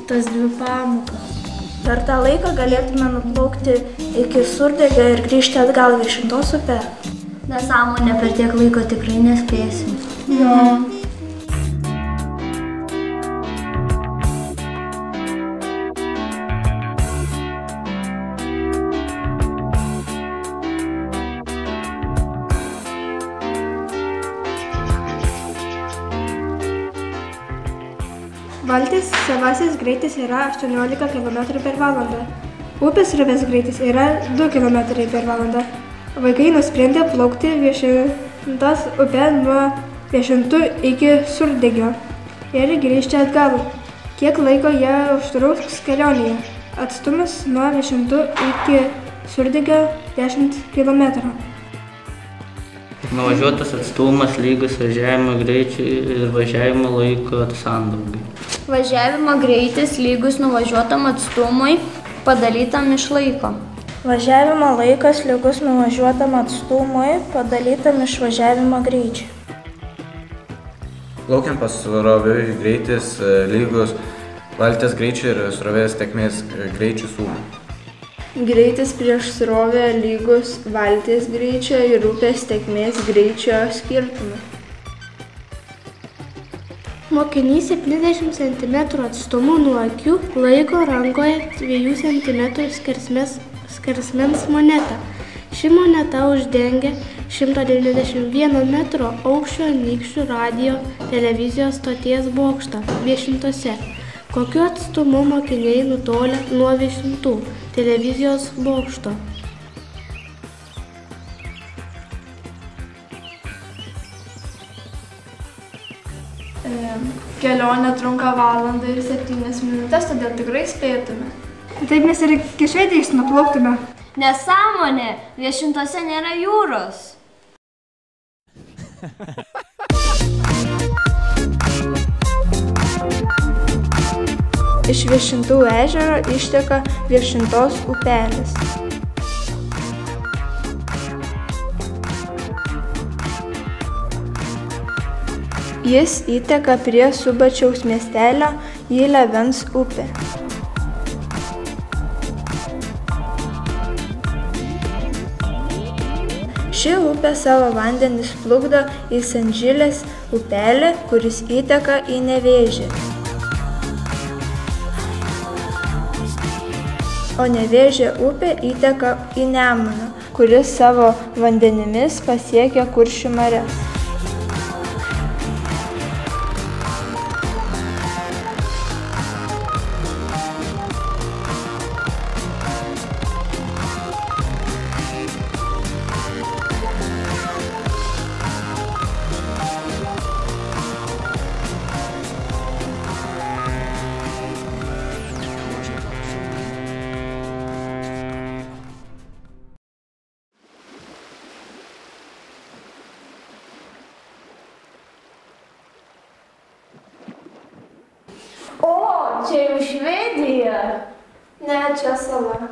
tas 2 pamokas. Per tą laiką galėtume nuplaukti iki Surdegio ir grįžti atgal Viešintos upe. Nesąmonė, per tiek laiko tikrai nespėsim. Jo. Valties savasis greitis yra 18 km per valandą. Upės srovės greitis yra 2 km per valandą. Vaikai nusprendė plaukti Viešintos upe nuo Viešintų iki Surdegio ir grįžti atgal. Kiek laiko jie užtruks kelionėje? Atstumas nuo Viešintų iki Surdegio 10 km. Nuvažiuotas atstumas lygus važiavimo greičiui ir važiavimo laiko sandaugai. Važiavimo greitis lygus nuvažiuotam atstumui padalytam iš laiko. Važiavimo laikas lygus nuvažiuotam atstumui padalytam iš važiavimo greičiui. Plaukiant pasroviui greitis lygus valties greičiui ir srovės tėkmės greičiui sumai. Greitis prieš srovę lygus valties greičio ir upės tėkmės greičio skirtumui. Mokinys 70 cm atstumu nuo akių laiko rankoje 2 cm skersmens monetą. Ši moneta uždengia 191 metro aukščio Anykščių radijo televizijos stoties bokštą Viešintose. Kokiu atstumu mokiniai nutolę nuo Viešintų televizijos bokšto? Kelionė trunka valandą ir 7 minutės, todėl tikrai spėtume. Taip mes ir iki Švedijos nuplauktume. Nesąmonė, Viešintose nėra jūros. Iš Viešintų ežero išteka Viešintos upelis. Jis įteka prie Subačiaus miestelio į Levens upę. Ši upė savo vandenis plukdo į Sandžilės upelį, kuris įteka į Nevėžį. O Nevėžio upė įteka į Nemuną, kuris savo vandenimis pasiekia Kuršių marias. O, čia jau Švedija. Ne, čia sala.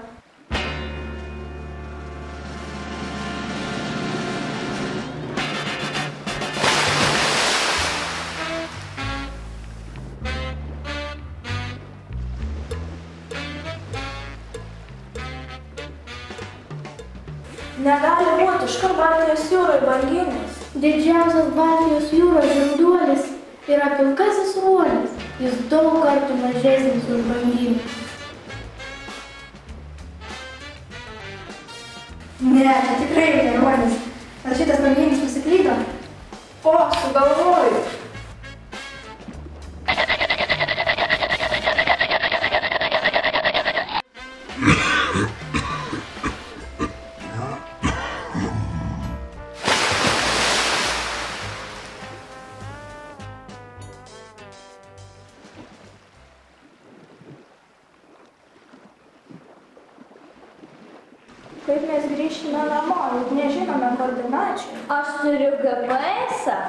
Negali būti, iš kur Baltijos jūroje banginis. Didžiausias Baltijos jūros žinduolis yra pilkasis ruonis. Jis daug kartų mažesnis už banginį. Ne, tai tikrai ne ruonis. Ar šitas banginis pasiklydo? O, sugalvoju. Kaip mes grįšime namo, juk nežinome koordinačių. Aš turiu GPS-ą.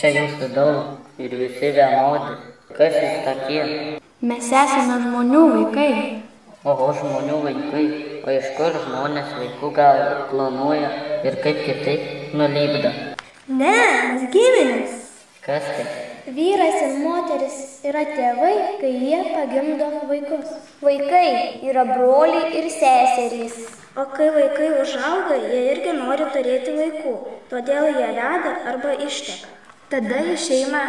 čia jūsų daug ir visi vienodi. Kas jūs tokie? Mes esame žmonių vaikai. Oho, žmonių vaikai. O iš kur žmonės vaikų gal planuoja ir kaip kitaip nulipdo? Ne, mes giminės. Kas tai? Vyras ir moteris yra tėvai, kai jie pagimdo vaikus. Vaikai yra broliai ir seserys. O kai vaikai užauga, jie irgi nori turėti vaikų, todėl jie veda arba išteka. Tada į šeimą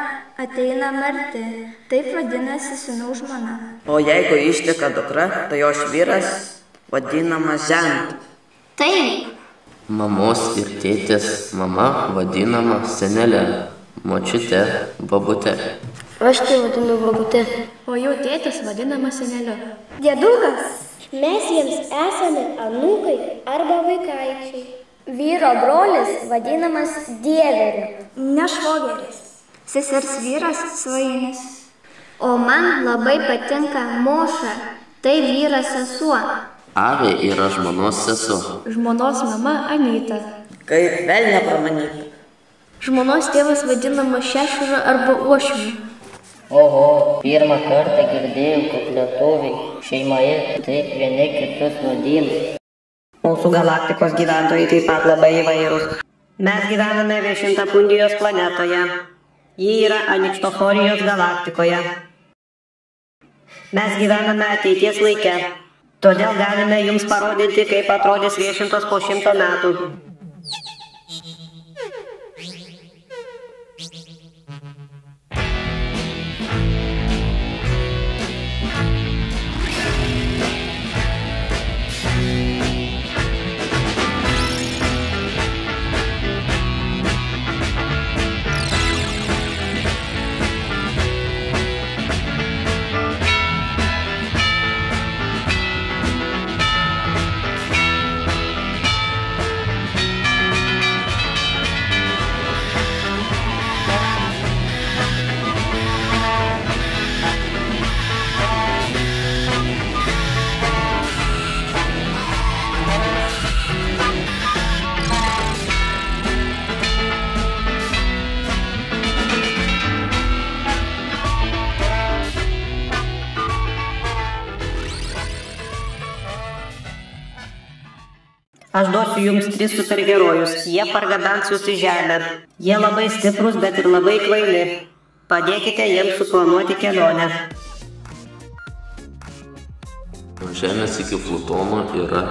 ateina Marti, taip vadinasi sūnaus žmona. O jeigu išteka dukra, tai jos vyras vadinamas žent. Taip. Mamos ir tėtės mama vadinama senelė, močiutė babutė. Aš tai vadinu babutė. O jų tėtis vadinamas seneliu. Dėdukas. Mes jiems esame anūkai arba vaikaičiai. Vyro brolis vadinamas dieveriu. Ne švogeris. Sesers vyras svainis. O man labai patinka Moša, tai vyras sesuo. Avė yra žmonos sesuo. Žmonos mama Anyta. Kaip velnio pramanyta. Žmonos tėvas vadinamas Šešuru arba Uošviu. Oho, pirmą kartą girdėjau, kad lietuviai šeimoje taip vieni kitus vadina. Mūsų galaktikos gyventojai taip pat labai įvairūs. Mes gyvename Viešintapundijos planetoje. Ji yra Anikštoforijos galaktikoje. Mes gyvename ateities laike. Todėl galime jums parodyti, kaip atrodys viešintos po 100 metų. Aš duosiu jums 3 superherojus. Jie pargabens jūs į Žemę. Jie labai stiprus, bet ir labai kvaili. Padėkite jiems suplanuoti kelionę. Nuo Žemės iki Plutono yra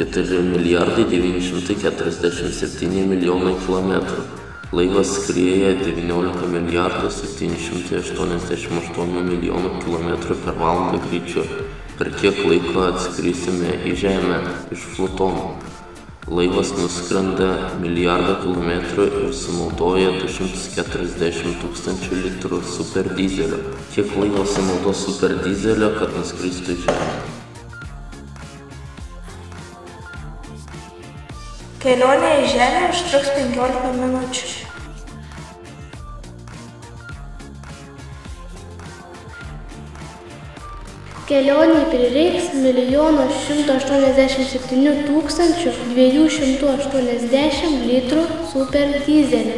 4 milijardai 947 milijonai kilometrų. Laivas skrieja 19 milijardų 788 milijonų kilometrų per valandą greičiu. Per kiek laiko atskrisime į Žemę iš Plutono. Laivas nuskrenda milijardą kilometrų ir sunaudoja 240 000 litrų superdizelio. Kiek laivas sunaudos superdizelio, kad nuskristų į Žemę? Kelionė į Žemę užtruks 15 minučių. Kelionei prireiks 1 187 280 litrų superdizelio.